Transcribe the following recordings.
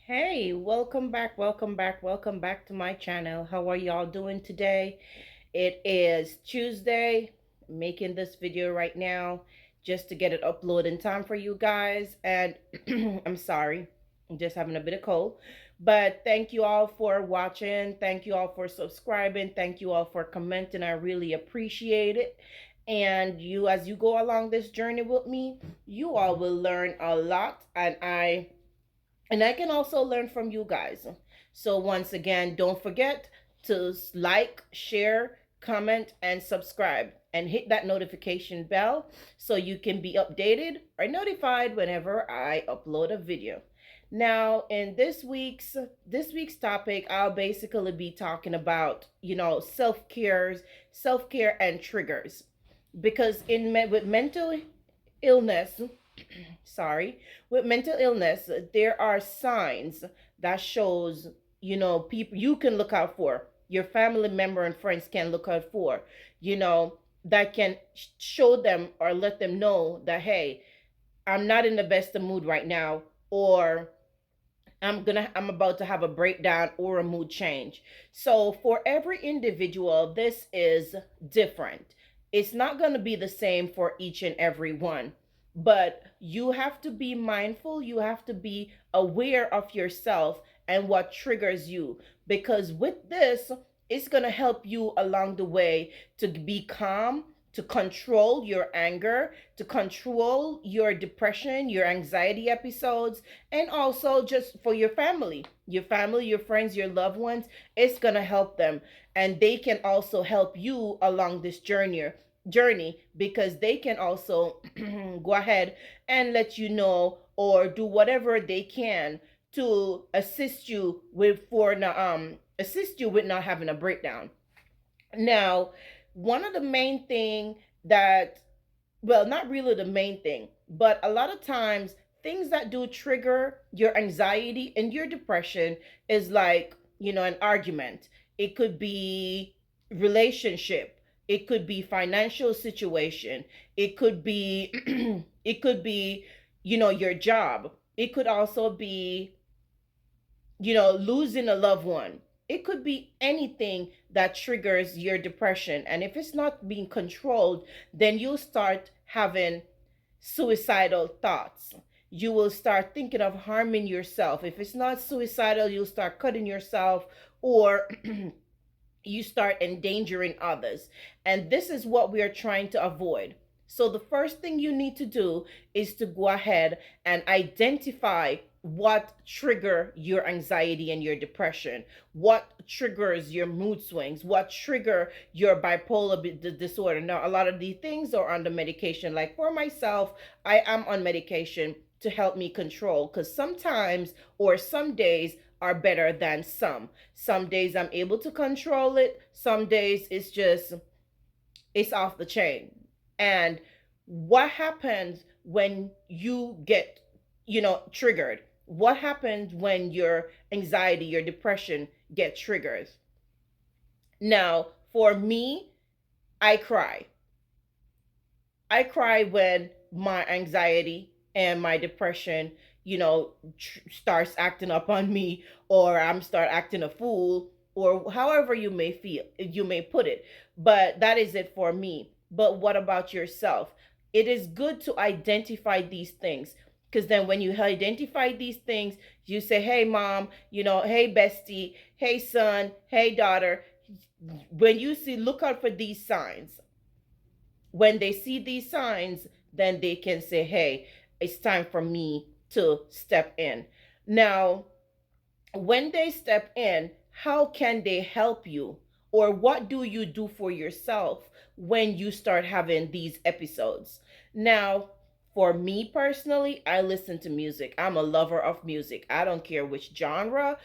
Hey, welcome back to my channel. How are y'all doing today? It is Tuesday, making this video right now just to get it uploaded in time for you guys. And I'm sorry, I'm just having a bit of cold. But thank you all for watching. Thank you all for subscribing. Thank you all for commenting. I really appreciate it. And as you go along this journey with me, you all will learn a lot. And I can also learn from you guys. So once again, don't forget to like, share, comment, and subscribe. And hit that notification bell so you can be updated or notified whenever I upload a video. Now, in this week's topic, I'll basically be talking about self care and triggers, because with mental illness, sorry, with mental illness, there are signs that shows, people you can look out for, your family member and friends can look out for, that can show them or let them know that, hey, I'm not in the best of mood right now, or I'm about to have a breakdown or a mood change. So for every individual, this is different. It's not going to be the same for each and every one. But you have to be mindful, you have to be aware of yourself and what triggers you, because with this, it's going to help you along the way to be calm, to control your anger, to control your depression, your anxiety episodes, and also just for your family, your friends, your loved ones. It's going to help them, and they can also help you along this journey, because they can also go ahead and let you know or do whatever they can to assist you with not having a breakdown. Now, one of the main thing that, well, not really the main thing, but a lot of times things that do trigger your anxiety and your depression is like, an argument. It could be relationship. It could be financial situation. It could be it could be, your job. It could also be, losing a loved one. It could be anything that triggers your depression. And if it's not being controlled, then you'll start having suicidal thoughts. You will start thinking of harming yourself. If it's not suicidal, you'll start cutting yourself, or you start endangering others. And this is what we are trying to avoid. So the first thing you need to do is to go ahead and identify what trigger your anxiety and your depression, what triggers your mood swings, what trigger your bipolar disorder. Now, a lot of these things are under medication. Like for myself, I am on medication to help me control, because sometimes or some days are better than some days I'm able to control it, some days it's off the chain. And what happens when you get, triggered? What happens when your anxiety, your depression get triggered? Now, for me, I cry. I cry when my anxiety and my depression, starts acting up on me, or I'm start acting a fool, or however you may put it. But that is it for me. But what about yourself? It is good to identify these things, because then when you identify these things, you say, hey, mom, hey, bestie, hey, son, hey, daughter. When you see, look out for these signs. When they see these signs, then they can say, hey, it's time for me to step in. Now, when they step in, how can they help you? Or what do you do for yourself when you start having these episodes? Now, for me personally, I listen to music. I'm a lover of music. I don't care which genre.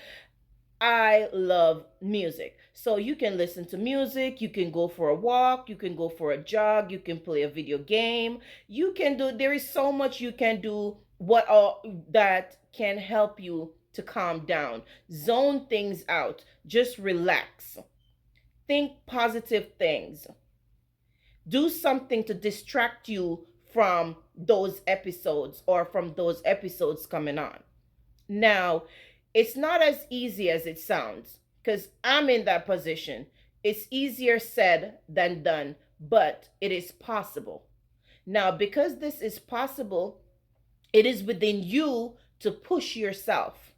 I love music. So you can listen to music, you can go for a walk, you can go for a jog, you can play a video game. There is so much you can do what all that can help you to calm down. Zone things out. Just relax. Think positive things. Do something to distract you from those episodes, or from those episodes coming on. Now, It's not as easy as it sounds because I'm in that position. It's easier said than done, but it is possible. Now, because this is possible, it is within you to push yourself.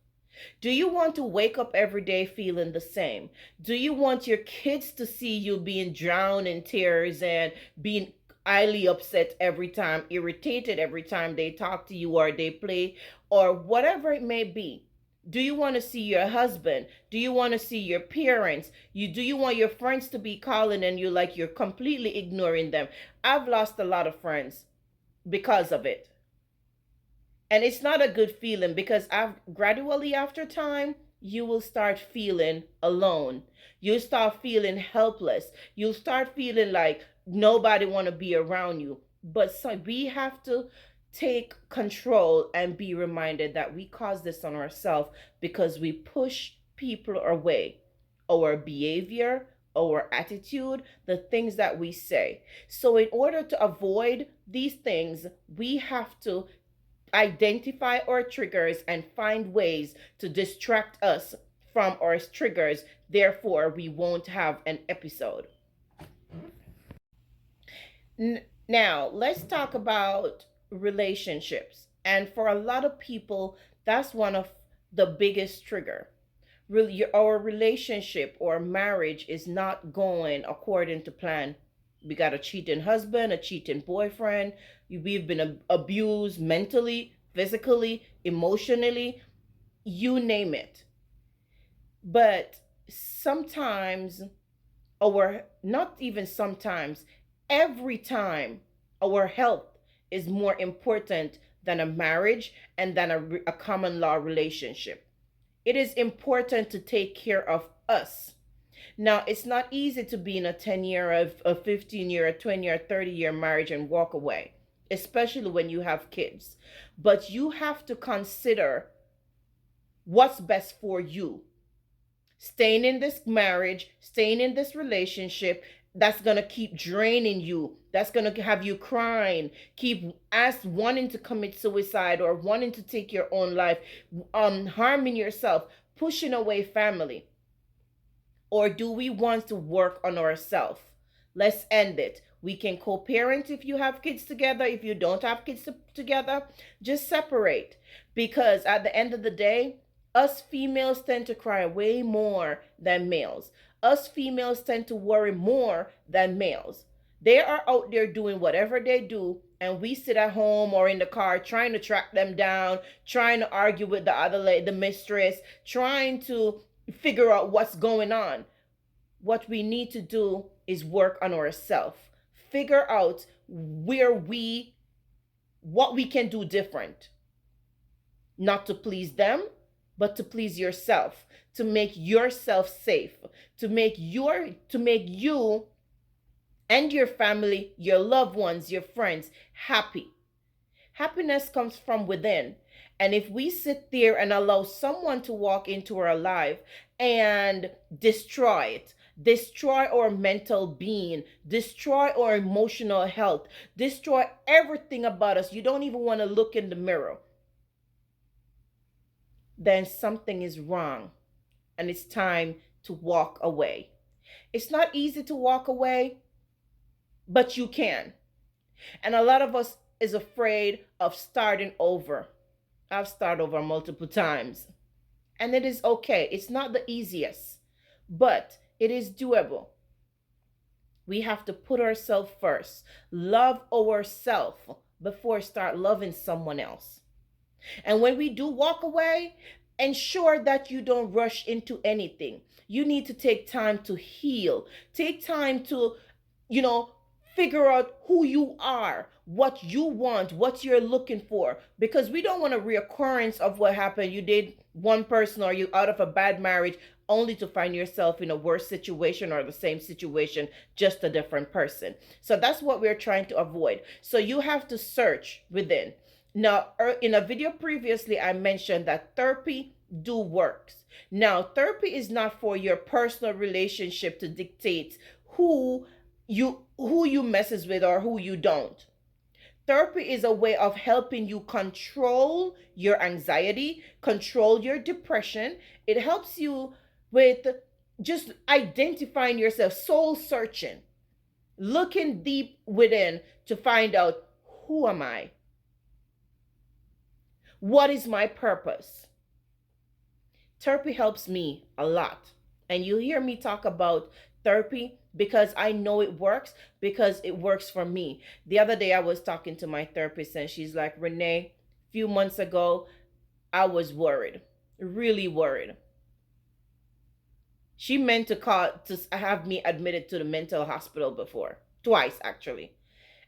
Do you want to wake up every day feeling the same? Do you want your kids to see you being drowned in tears and being highly upset every time, irritated every time they talk to you or they play or whatever it may be? Do you want to see your husband? Do you want to see your parents? Do you want your friends to be calling and you like you're completely ignoring them? I've lost a lot of friends because of it. And it's not a good feeling because gradually after time, you will start feeling alone. You start feeling helpless. You start feeling like nobody want to be around you. But so we have to take control and be reminded that we cause this on ourselves because we push people away. Our behavior, our attitude, the things that we say. So in order to avoid these things, we have to identify our triggers and find ways to distract us from our triggers. Therefore, we won't have an episode. Now, let's talk about relationships. And for a lot of people, that's one of the biggest trigger. Really, our relationship or marriage is not going according to plan. We got a cheating husband, a cheating boyfriend. We've been abused mentally, physically, emotionally, you name it. But sometimes, or not even sometimes, every time, our health is more important than a marriage and than a common law relationship. It is important to take care of us. Now, it's not easy to be in a 10-year, a 15-year, a 20-year, 30-year marriage and walk away, especially when you have kids. But you have to consider what's best for you. Staying in this marriage, staying in this relationship, that's going to keep draining you. That's going to have you crying, keep wanting to commit suicide or wanting to take your own life, harming yourself, pushing away family. Or do we want to work on ourselves? Let's end it. We can co-parent if you have kids together. If you don't have kids together, just separate. Because at the end of the day, us females tend to cry way more than males. Us females tend to worry more than males. They are out there doing whatever they do, and we sit at home or in the car trying to track them down, trying to argue with the other lady, the mistress, trying to figure out what's going on. What we need to do is work on ourselves. Figure out what we can do different. Not to please them, but to please yourself, to make yourself safe, to make you and your family, your loved ones, your friends happy. Happiness comes from within. And if we sit there and allow someone to walk into our life and destroy it, destroy our mental being, destroy our emotional health, destroy everything about us, you don't even want to look in the mirror, then something is wrong and it's time to walk away. It's not easy to walk away, but you can. And a lot of us is afraid of starting over. I've started over multiple times. And it is okay. It's not the easiest, but it is doable. We have to put ourselves first. Love ourselves before start loving someone else. And when we do walk away, ensure that you don't rush into anything. You need to take time to heal. Take time to, figure out who you are, what you want, what you're looking for. Because we don't want a reoccurrence of what happened. You did one person or you out of a bad marriage only to find yourself in a worse situation or the same situation, just a different person. So that's what we're trying to avoid. So you have to search within. Now, in a video previously, I mentioned that therapy do works. Now, therapy is not for your personal relationship to dictate who you messes with or who you don't. Therapy is a way of helping you control your anxiety, control your depression. It helps you with just identifying yourself, soul searching, looking deep within to find out, who am I? What is my purpose? Therapy helps me a lot. And you hear me talk about therapy because I know it works, because it works for me. The other day I was talking to my therapist and she's like, Renee, a few months ago, I was worried, really worried. She meant to call to have me admitted to the mental hospital before, twice actually.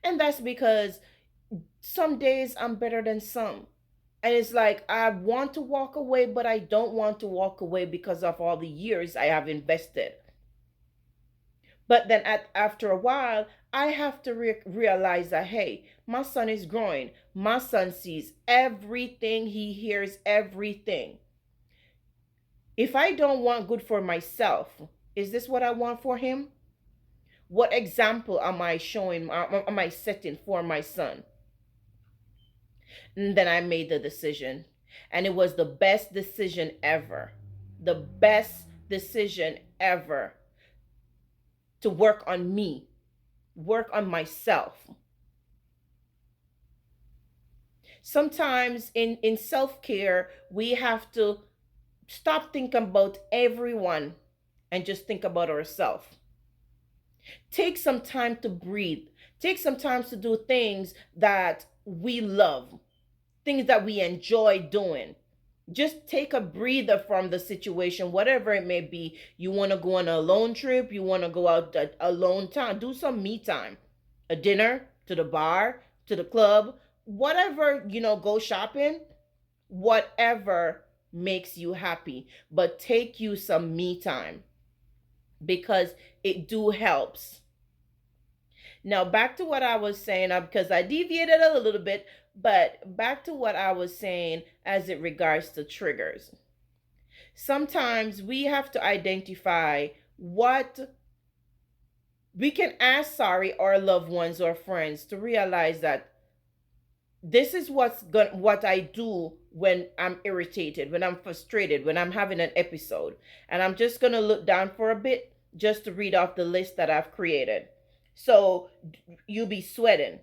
And that's because some days I'm better than some. And it's like I want to walk away, but I don't want to walk away because of all the years I have invested. But then after a while, I have to realize that, hey, my son is growing. My son sees everything, he hears everything. If I don't want good for myself, is this what I want for him? What example am I showing, am I setting for my son? And then I made the decision. And it was the best decision ever. The best decision ever to work on me, work on myself. Sometimes in self-care, we have to stop thinking about everyone and just think about ourselves. Take some time to breathe. Take some time to do things that we love, things that we enjoy doing. Just take a breather from the situation, whatever it may be. You want to go on a alone trip, you want to go out alone time, do some me time. A dinner, to the bar, to the club, whatever, go shopping, whatever makes you happy. But take you some me time because it do helps. Now back to what I was saying, because I deviated a little bit, but back to what I was saying as it regards to triggers. Sometimes we have to identify what we can ask sorry our loved ones or friends to realize that this is what I do when I'm irritated, when I'm frustrated, when I'm having an episode. And I'm just going to look down for a bit just to read off the list that I've created. So you be sweating.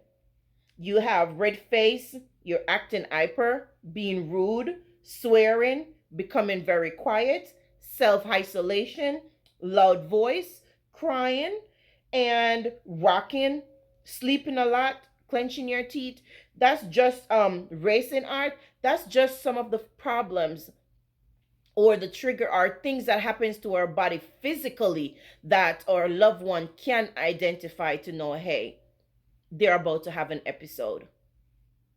You have red face, you're acting hyper, being rude, swearing, becoming very quiet, self-isolation, loud voice, crying, and rocking, sleeping a lot, clenching your teeth. That's just racing art. That's just some of the problems or the trigger are things that happens to our body physically that our loved one can identify to know, hey, they're about to have an episode.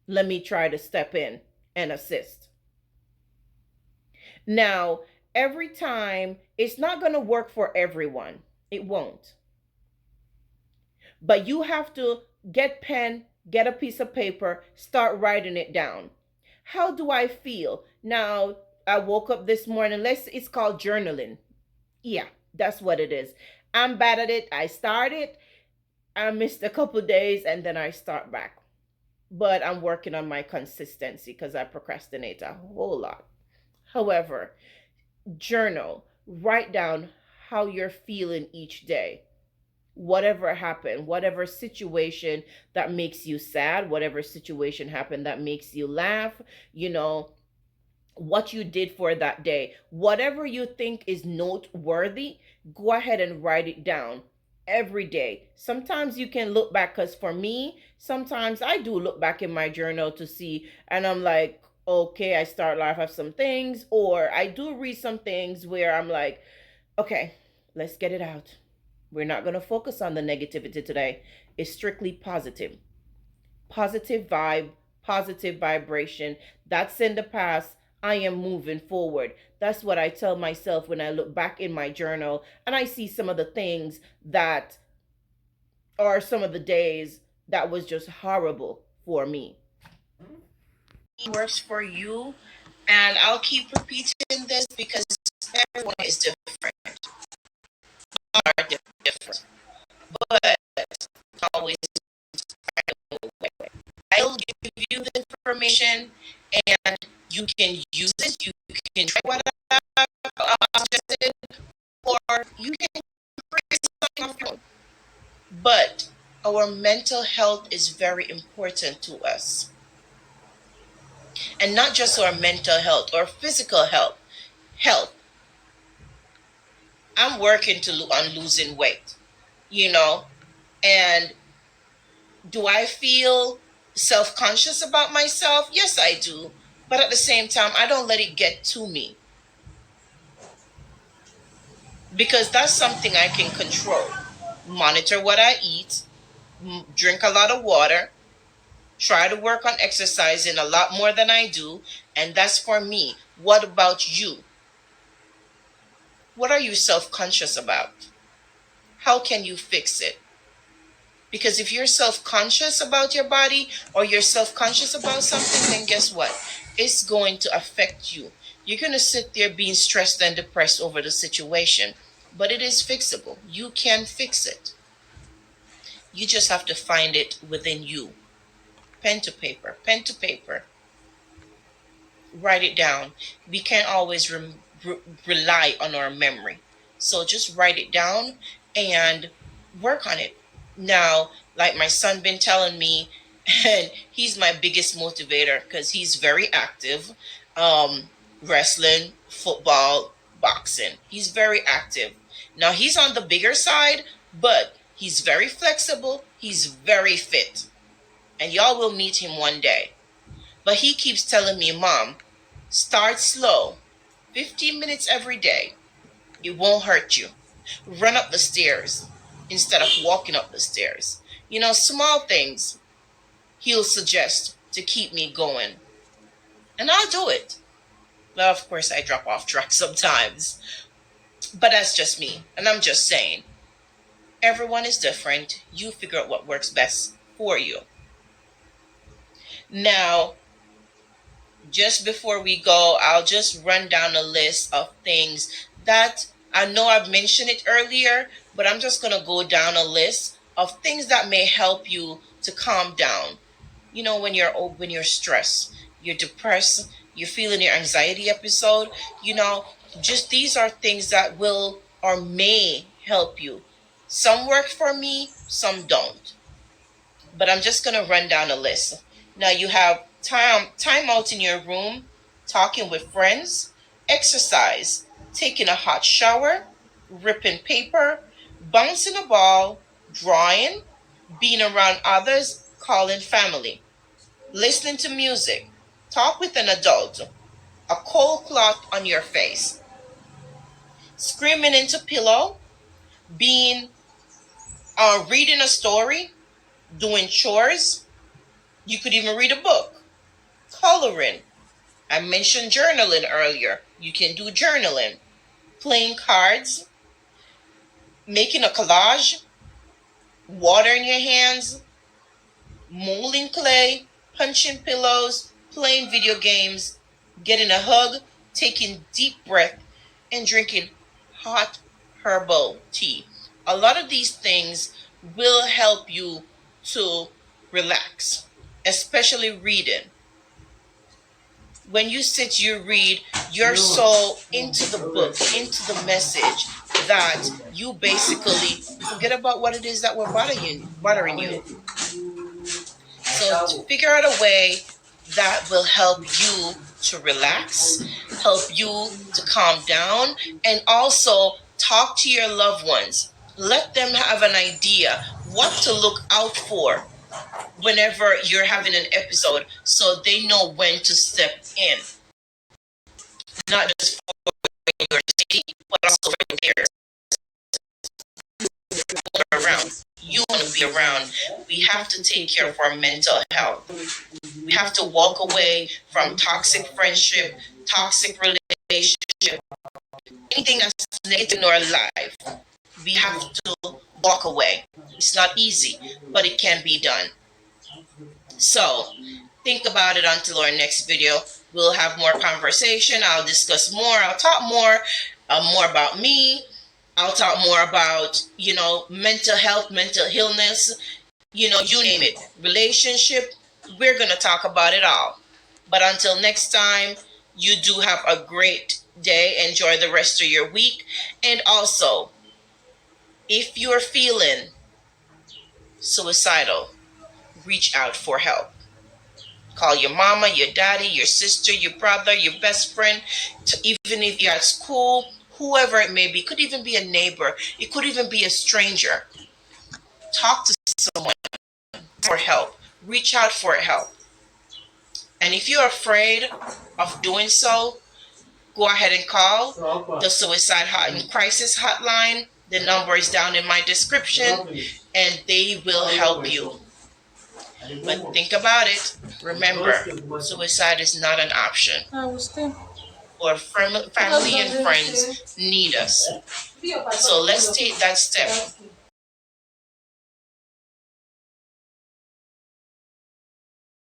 Let me try to step in and assist. Now, every time, it's not going to work for everyone. It won't. But you have to get pen, get a piece of paper, start writing it down. How do I feel? Now, I woke up this morning. It's called journaling. Yeah, that's what it is. I'm bad at it. I started, I missed a couple days, and then I start back. But I'm working on my consistency because I procrastinate a whole lot. However, journal, write down how you're feeling each day. Whatever happened, whatever situation that makes you sad, whatever situation happened that makes you laugh, you know, what you did for that day, whatever you think is noteworthy, go ahead and write it down every day. Sometimes you can look back, because for me, sometimes I do look back in my journal to see, and I'm like, okay, I start life of some things, or I do read some things where I'm like, okay, let's get it out. We're not going to focus on the negativity today. It's strictly positive. Positive vibe, positive vibration. That's in the past. I am moving forward. That's what I tell myself when I look back in my journal and I see some of the things that are some of the days that was just horrible for me. Works for you, and I'll keep repeating this because everyone is different, are different, but always give you the information and you can use it. You can try what I suggested, or you can create something of your own. But our mental health is very important to us. And not just our mental health or physical health. Health. I'm working on losing weight, you know, and do I feel self-conscious about myself? Yes, I do. But at the same time, I don't let it get to me because that's something I can control. Monitor what I eat, drink a lot of water, try to work on exercising a lot more than I do, and that's for me. What about you? What are you self-conscious about? How can you fix it? Because if you're self-conscious about your body or you're self-conscious about something, then guess what? It's going to affect you. You're going to sit there being stressed and depressed over the situation, but it is fixable. You can fix it. You just have to find it within you. Pen to paper, pen to paper. Write it down. We can't always rely on our memory. So just write it down and work on it. Now, like my son been telling me, and he's my biggest motivator because he's very active. Wrestling, football, boxing. He's very active. Now he's on the bigger side, but he's very flexible. He's very fit. And y'all will meet him one day. But he keeps telling me, Mom, start slow. 15 minutes every day. It won't hurt you. Run up the stairs instead of walking up the stairs. You know, small things he'll suggest to keep me going. And I'll do it. Well, of course, I drop off track sometimes. But that's just me. And I'm just saying, everyone is different. You figure out what works best for you. Now, just before we go, I'll just run down a list of things that I know I've mentioned it earlier, but I'm just going to go down a list of things that may help you to calm down. You know, when you're stressed, you're depressed, you're feeling your anxiety episode, you know, just these are things that will or may help you. Some work for me, some don't. But I'm just going to run down a list. Now you have time out in your room, talking with friends, exercise, taking a hot shower, ripping paper, bouncing a ball, drawing, being around others, calling family, listening to music, talk with an adult, a cold cloth on your face, screaming into pillow, being reading a story, doing chores. You could even read a book, coloring. I mentioned journaling earlier. You can do journaling, playing cards, making a collage, water in your hands, molding clay, punching pillows, playing video games, getting a hug, taking deep breath, and drinking hot herbal tea. A lot of these things will help you to relax, especially reading. When you sit, you read, you're so into the book, into the message, that you basically forget about what it is that will bothering you. So to figure out a way that will help you to relax, help you to calm down, and also talk to your loved ones. Let them have an idea what to look out for whenever you're having an episode so they know when to step in. Not just for your city, but also for theirs. Around. You want to be around. We have to take care of our mental health. We have to walk away from toxic friendship, toxic relationship, anything that's negative in our life. We have to walk away. It's not easy, but it can be done. So think about it until our next video. We'll have more conversation. I'll discuss more. I'll talk more about me. I'll talk more about, you know, mental health, mental illness, you know, you name it, relationship, we're going to talk about it all. But until next time, you do have a great day. Enjoy the rest of your week. And also, if you're feeling suicidal, reach out for help. Call your mama, your daddy, your sister, your brother, your best friend, even if you're at school, whoever it may be. It could even be a neighbor. It could even be a stranger. Talk to someone for help. Reach out for help. And if you're afraid of doing so, go ahead and call the Suicide and Crisis Hotline. The number is down in my description, and they will help you. But think about it. Remember, suicide is not an option. Our family and friends need us. So let's take that step.